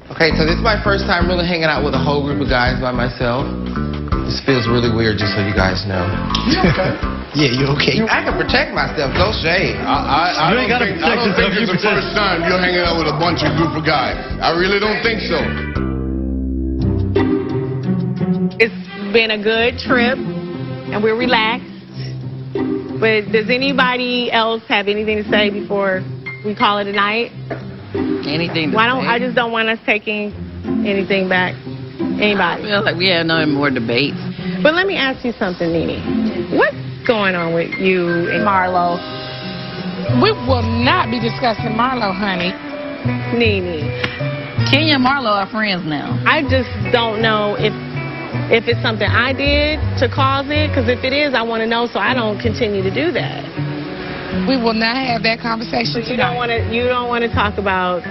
Okay, so this is my first time really hanging out with a whole group of guys by myself. This feels really weird, just so you guys know. You okay? Yeah, you okay? I can protect myself, no shade. I don't think it's the first time you're hanging out with a bunch of group of guys. I really don't think so. It's been a good trip, and we're relaxed. But does anybody else have anything to say before we call it a night? Anything to Why say? don't I just don't want us taking anything back? Anybody? I feel like we have no more debates. But let me ask you something, Nene. What's going on with you and Marlo? We will not be discussing Marlo, honey. Nene. Kenya and Marlo are friends now. I just don't know if it's something I did to cause it, because if it is, I want to know so I don't continue to do that. We will not have that conversation But you don't want to talk about.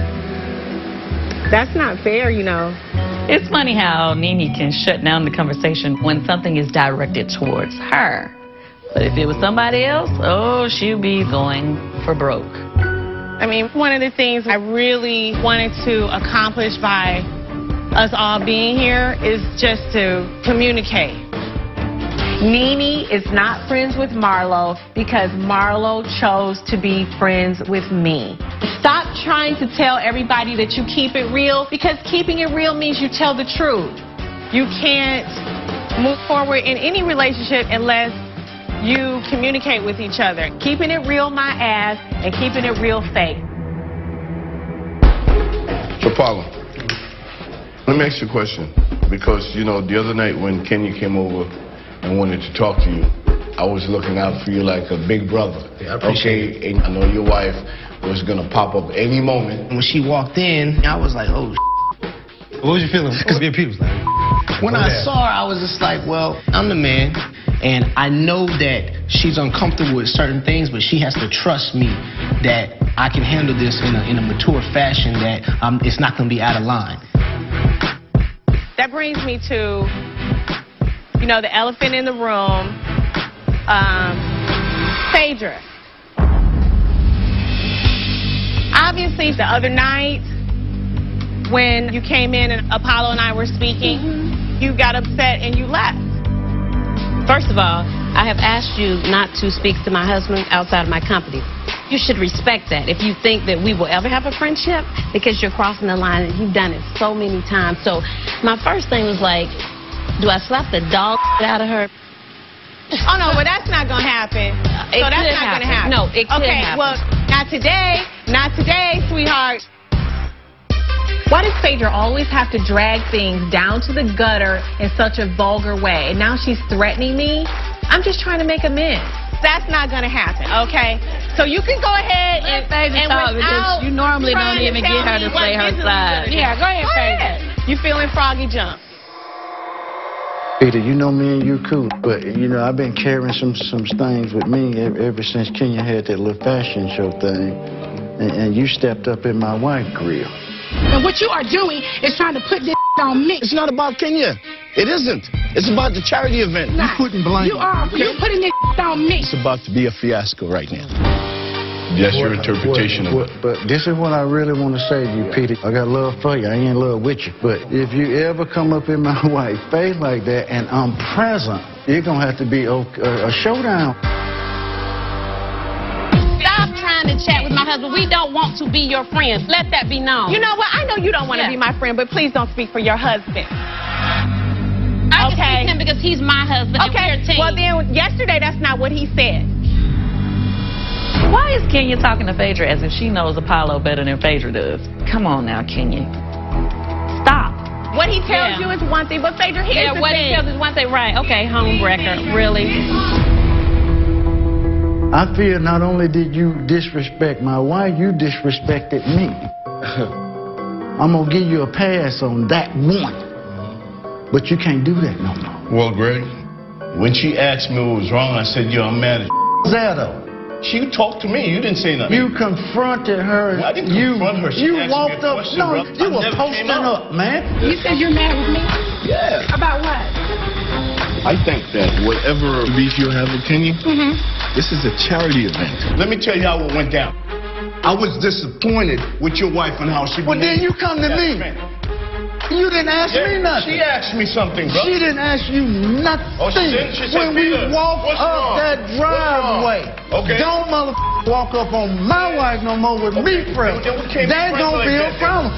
That's not fair, you know. It's funny how Nene can shut down the conversation when something is directed towards her. But if it was somebody else, oh, she'd be going for broke. I mean, one of the things I really wanted to accomplish by us all being here is just to communicate. Nene is not friends with Marlo because Marlo chose to be friends with me. Stop trying to tell everybody that you keep it real, because keeping it real means you tell the truth. You can't move forward in any relationship unless you communicate with each other. Keeping it real my ass and keeping it real fake. So, Paula, let me ask you a question. Because, you know, the other night when Kenya came over and wanted to talk to you, I was looking out for you like a big brother. Yeah, I appreciate it. And I know your wife was going to pop up any moment. When she walked in, I was like, oh, What was your feeling? Because me and Pete was like... When I saw her, I was just like, well, I'm the man, and I know that she's uncomfortable with certain things, but she has to trust me that I can handle this in a mature fashion, that it's not going to be out of line. That brings me to, you know, the elephant in the room, Phaedra. Obviously, the other night, when you came in and Apollo and I were speaking, you got upset and you left. First of all, I have asked you not to speak to my husband outside of my company. You should respect that. If you think that we will ever have a friendship, because you're crossing the line, and you've done it so many times. So my first thing was like, do I slap the dog out of her? Oh, no, well, that's not going to happen. It so that's could not going to happen. happen. No, it could okay, happen. Well, not today, sweetheart. Why does Phaedra always have to drag things down to the gutter in such a vulgar way? And now she's threatening me? I'm just trying to make amends. That's not going to happen, okay? So you can go ahead and talk, because you normally don't even get her to say her side. Yeah, go ahead, Phaedra. You feeling froggy jump? Peter, you know me and you cool, but you know I've been carrying some things with me ever since Kenya had that little fashion show thing, and you stepped up in my wife grill. And what you are doing is trying to put this on me. It's not about Kenya. It isn't. It's about the charity event. Nah, You putting blame. You're putting this on me. It's about to be a fiasco right now. That's your interpretation of it. But this is what I really want to say to you, Peter. I got love for you. I ain't in love with you. But if you ever come up in my wife's face like that and I'm present, you're going to have to be a showdown. Stop trying to chat with my husband. We don't want to be your friends. Let that be known. You know what? I know you don't want to be my friend, but please don't speak for your husband. I can speak to him because he's my husband. Okay, and we're a team. well then, yesterday that's not what he said. Why is Kenya talking to Phaedra as if she knows Apollo better than Phaedra does? Come on now, Kenya. Stop. What he tells you is one thing, but Phaedra, here's the what thing. he tells is one thing. Right, okay, homewrecker, really. I feel not only did you disrespect my wife, you disrespected me. I'm going to give you a pass on that one. But you can't do that no more. Well, Greg, when she asked me what was wrong, I said, yo, I'm mad at Zato. She talked to me. You didn't say nothing. You confronted her. Well, I didn't confront her. She you asked walked me a up. question, No, bro. you I were never posting came out. up, man. You said you're mad with me? Yeah. About what? I think that whatever beef you have with Kenya, this is a charity event. Let me tell you how it went down. I was disappointed with your wife and how she. Well, then you come to me. You didn't ask me nothing. She asked me something, bro. She didn't ask you nothing. Oh, she didn't? She said, when we Peter, walked up that driveway, okay. don't walk up on my wife no more with me present. That gonna be a problem.